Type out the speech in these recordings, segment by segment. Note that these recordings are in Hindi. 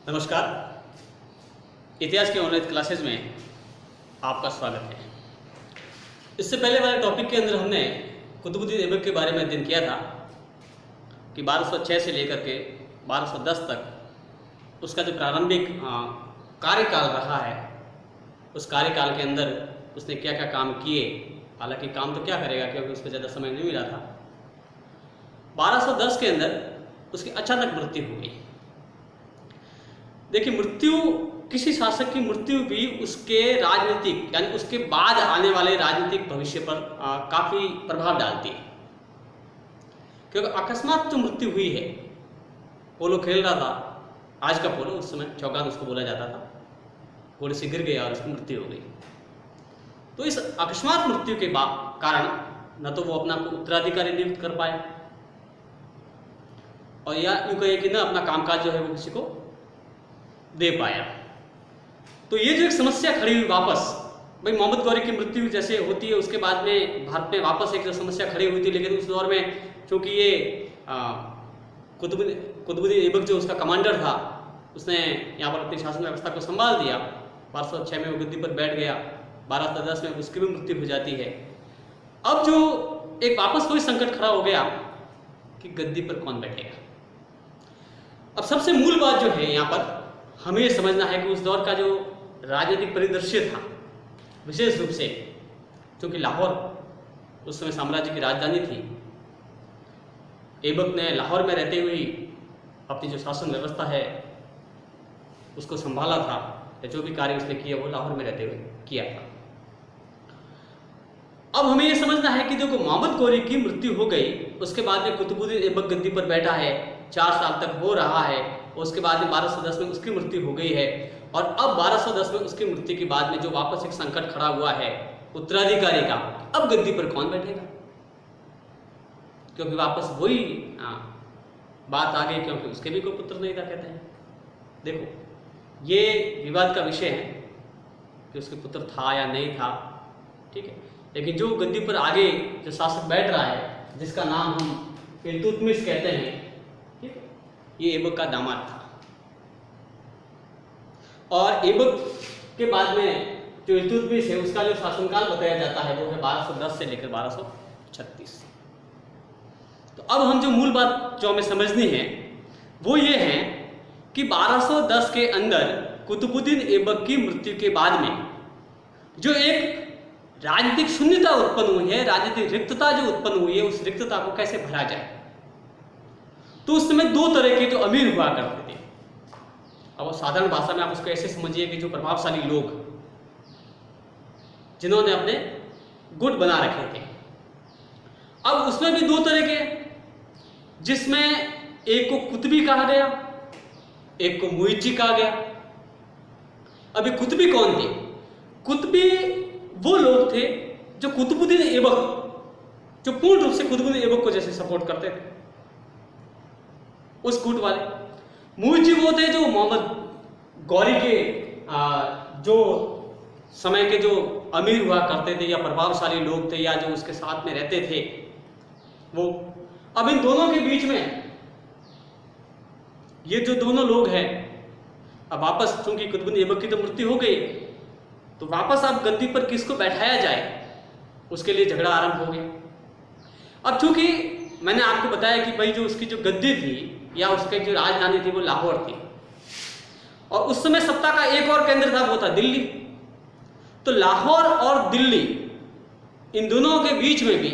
नमस्कार। इतिहास के ऑनलाइन क्लासेस में आपका स्वागत है। इससे पहले वाले टॉपिक के अंदर हमने कुतुबुद्दीन ऐबक के बारे में अध्ययन किया था कि 1206 से लेकर के 1210 तक उसका जो प्रारंभिक कार्यकाल रहा है, उस कार्यकाल के अंदर उसने क्या क्या काम किए। हालांकि काम तो क्या करेगा क्योंकि उसको ज़्यादा समय नहीं मिला था। 1210 के अंदर उसकी अचानक मृत्यु हो गई। देखिए, मृत्यु, किसी शासक की मृत्यु भी उसके राजनीतिक यानी उसके बाद आने वाले राजनीतिक भविष्य पर काफ़ी प्रभाव डालती है। क्योंकि अकस्मात जो मृत्यु हुई है, पोलो खेल रहा था, आज का पोलो, उस समय चौगान उसको बोला जाता था, घोड़े से गिर गया और उसकी मृत्यु हो गई। तो इस अकस्मात मृत्यु के कारण न तो वो अपना उत्तराधिकारी नियुक्त कर पाए और या यूँ कहे कि न अपना कामकाज जो है वो किसी को दे पाया। तो ये जो एक समस्या खड़ी हुई वापस, भाई मोहम्मद गौरी की मृत्यु जैसे होती है उसके बाद में भारत में वापस एक जो समस्या खड़ी हुई थी, लेकिन उस दौर में चूँकि ये कुतुबुद्दीन ऐबक जो उसका कमांडर था, उसने यहाँ पर अपनी शासन व्यवस्था को संभाल दिया। 1206 में वो गद्दी पर बैठ गया, 1210 में उसकी भी मृत्यु हो जाती है। अब जो एक वापस कोई संकट खड़ा हो गया कि गद्दी पर कौन बैठेगा। अब सबसे मूल बात जो है यहाँ पर हमें ये समझना है कि उस दौर का जो राजनीतिक परिदृश्य था, विशेष रूप से क्योंकि लाहौर उस समय साम्राज्य की राजधानी थी, ऐबक ने लाहौर में रहते हुए अपनी जो शासन व्यवस्था है उसको संभाला था, या जो भी कार्य उसने किया वो लाहौर में रहते हुए किया था। अब हमें यह समझना है कि देखो, मोहम्मद गौरी की मृत्यु हो गई, उसके बाद में कुतुबुद्दीन ऐबक गद्दी पर बैठा है, 4 साल तक वो रहा है, उसके बाद में 1210 में उसकी मृत्यु हो गई है। और अब 1210 में उसकी मृत्यु के बाद में जो वापस एक संकट खड़ा हुआ है उत्तराधिकारी का, अब गद्दी पर कौन बैठेगा। क्योंकि वापस वही बात आ गई, क्योंकि उसके भी कोई पुत्र नहीं था, कहते हैं। देखो, ये विवाद का विषय है कि उसके पुत्र था या नहीं था, ठीक है, लेकिन जो गद्दी पर आगे जो शासक बैठ रहा है, जिसका नाम हम इल्तुतमिश कहते हैं, ठीक है, ये ऐबक का दामाद था। और ऐबक के बाद में जो इल्तुतमिश है उसका जो शासनकाल बताया जाता है वो है 1210 से लेकर 1236। तो अब हम जो मूल बात जो हमें समझनी है वो ये है कि 1210 के अंदर कुतुबुद्दीन ऐबक की मृत्यु के बाद में जो एक राजनीतिक शून्यता उत्पन्न हुई है, राजनीतिक रिक्तता जो उत्पन्न हुई है, उस रिक्तता को कैसे भरा जाए। तो उस समय 2 तरह के जो अमीर हुआ करते थे। अब साधारण भाषा में आप उसको ऐसे समझिए कि जो प्रभावशाली लोग जिन्होंने अपने गुट बना रखे थे। अब उसमें भी 2 तरह के, जिसमें एक को कुतुबी कहा गया, एक को मुइज्जी कहा गया। अभी कुतुबी कौन थे? कुतुबी वो लोग थे जो कुतुबुद्दीन ऐबक, जो पूर्ण रूप से कुतुबुद्दीन ऐबक को जैसे सपोर्ट करते थे, उस गुट वाले। मुइज्जी वो थे जो मोहम्मद गौरी के जो समय के जो अमीर हुआ करते थे या प्रभावशाली लोग थे या जो उसके साथ में रहते थे वो। अब इन दोनों के बीच में ये जो दोनों लोग हैं, अब वापस चूंकि कुतुबुद्दीन ऐबक की तो मृत्यु हो गई, तो वापस अब गद्दी पर किसको बैठाया जाए, उसके लिए झगड़ा आरंभ हो गया। अब चूंकि मैंने आपको बताया कि भाई जो उसकी जो गद्दी थी या उसकी जो राजधानी थी वो लाहौर थी, और उस समय सत्ता का एक और केंद्र था, वो था दिल्ली। तो लाहौर और दिल्ली, इन दोनों के बीच में भी,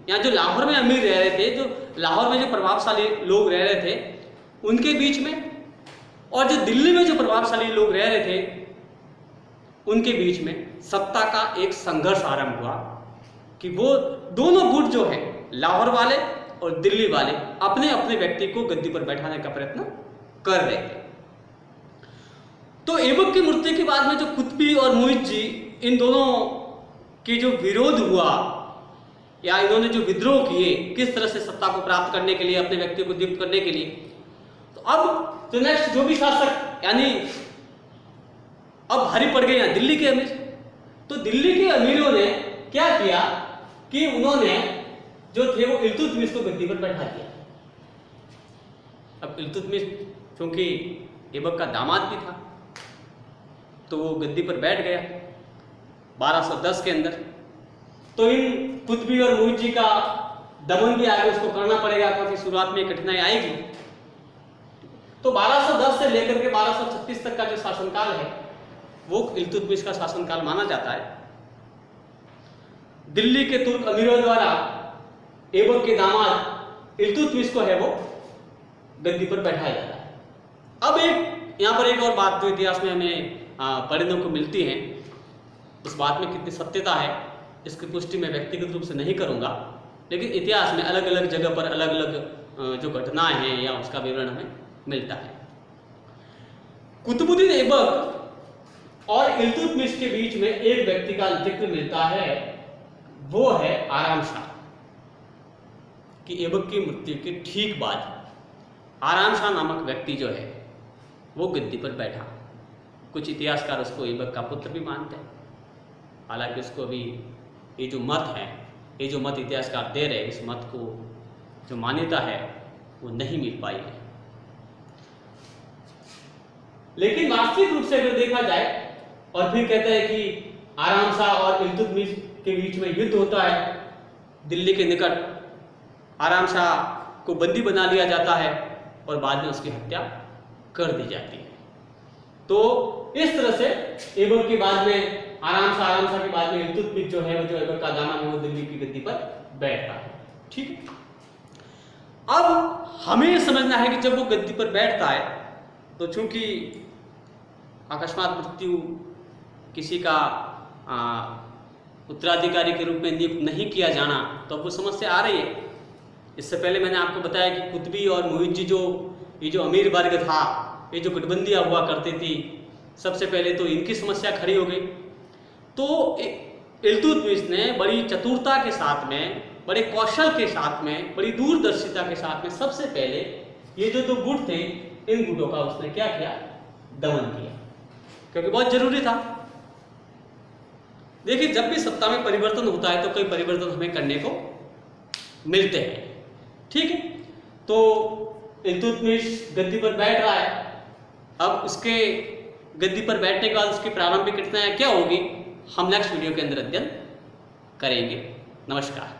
यहाँ जो लाहौर में अमीर रह रहे थे, जो लाहौर में जो प्रभावशाली लोग रह रहे थे उनके बीच में, और जो दिल्ली में जो प्रभावशाली लोग रह रहे थे उनके बीच में सत्ता का एक संघर्ष आरंभ हुआ कि वो दोनों गुट जो है, लाहौर वाले और दिल्ली वाले, अपने अपने व्यक्ति को गद्दी पर बैठाने का प्रयत्न कर रहे थे। तो ऐबक की मृत्यु के बाद में जो कुतुबी और मुइज्जी, इन दोनों की जो विरोध हुआ या इन्होंने जो विद्रोह किए किस तरह से सत्ता को प्राप्त करने के लिए, अपने व्यक्ति को नियुक्त करने के लिए, तो अब तो नेक्स्ट जो भी शासक, यानी अब भारी पड़ गए यहाँ दिल्ली के अमीर। तो दिल्ली के अमीरों ने क्या किया कि उन्होंने जो थे वो इल्तुतमिश को गद्दी पर बैठा दिया। अब इल्तुतमिश क्योंकि ऐबक का दामाद भी था, तो वो गद्दी पर बैठ गया 1210 के अंदर। तो इन कुतबी और मुइज्जी का दमन भी आगे उसको करना पड़ेगा, क्योंकि शुरुआत में कठिनाई आएगी। तो 1210 से लेकर के 1236 तक का जो शासनकाल है वो इल्तुतमिश का शासनकाल माना जाता है। दिल्ली के तुर्क अमीरों द्वारा ऐबक के दामाद इल्तुतमिश को है वो गद्दी पर बैठाया जाता है। अब यहाँ पर एक और बात जो इतिहास में हमें पढ़ने को मिलती है, उस बात में कितनी सत्यता है इसकी पुष्टि मैं व्यक्तिगत रूप से नहीं करूंगा, लेकिन इतिहास में अलग अलग जगह पर अलग अलग जो घटनाएं हैं या उसका विवरण हमें मिलता है। कुतुबुद्दीन ऐबक और इल्तुतमिश के बीच में एक व्यक्ति का जिक्र मिलता है, वो है आराम शाह। कि ऐबक की मृत्यु के ठीक बाद आराम शाह नामक व्यक्ति जो है वो गद्दी पर बैठा। कुछ इतिहासकार उसको ऐबक का पुत्र भी मानते हैं, हालांकि उसको अभी ये जो मत है, ये जो मत इतिहासकार दे रहे हैं, इस मत को जो मान्यता है वो नहीं मिल पाई है। लेकिन वास्तविक रूप से अगर देखा जाए और फिर कहते हैं कि आराम शाह और इल्तुतमिश के बीच में युद्ध होता है, दिल्ली के निकट आराम शाह को बंदी बना लिया जाता है और बाद में उसकी हत्या कर दी जाती है। तो इस तरह से ऐबक के बाद में आराम शाह के बाद में इल्तुतमिश जो है वो जो ऐबक का दामाद है वो दिल्ली की गद्दी पर बैठता है। ठीक है, अब हमें यह समझना है कि जब वो गद्दी पर बैठता है तो चूंकि अकस्मात मृत्यु किसी का उत्तराधिकारी के रूप में नियुक्त नहीं किया जाना, तो अब वो समस्या आ रही है। इससे पहले मैंने आपको बताया कि कुतबी और मुइज्जी ये जो अमीर वर्ग था, ये जो गुटबंदियाँ हुआ करती थी, सबसे पहले तो इनकी समस्या खड़ी हो गई। तो इल्तुतमिश ने बड़ी चतुरता के साथ में, बड़े कौशल के साथ में, बड़ी दूरदर्शिता के साथ में सबसे पहले ये जो 2 गुट थे, इन गुटों का उसने क्या किया, दमन किया, क्योंकि बहुत जरूरी था। देखिए, जब भी सत्ता में परिवर्तन होता है तो कई परिवर्तन हमें करने को मिलते हैं। ठीक है, तो इल्तुतमिश गद्दी पर बैठ रहा है। अब उसके गद्दी पर बैठने के बाद उसकी प्रारंभिक घटनाएं क्या होगी, हम नेक्स्ट वीडियो के अंदर अध्ययन करेंगे। नमस्कार।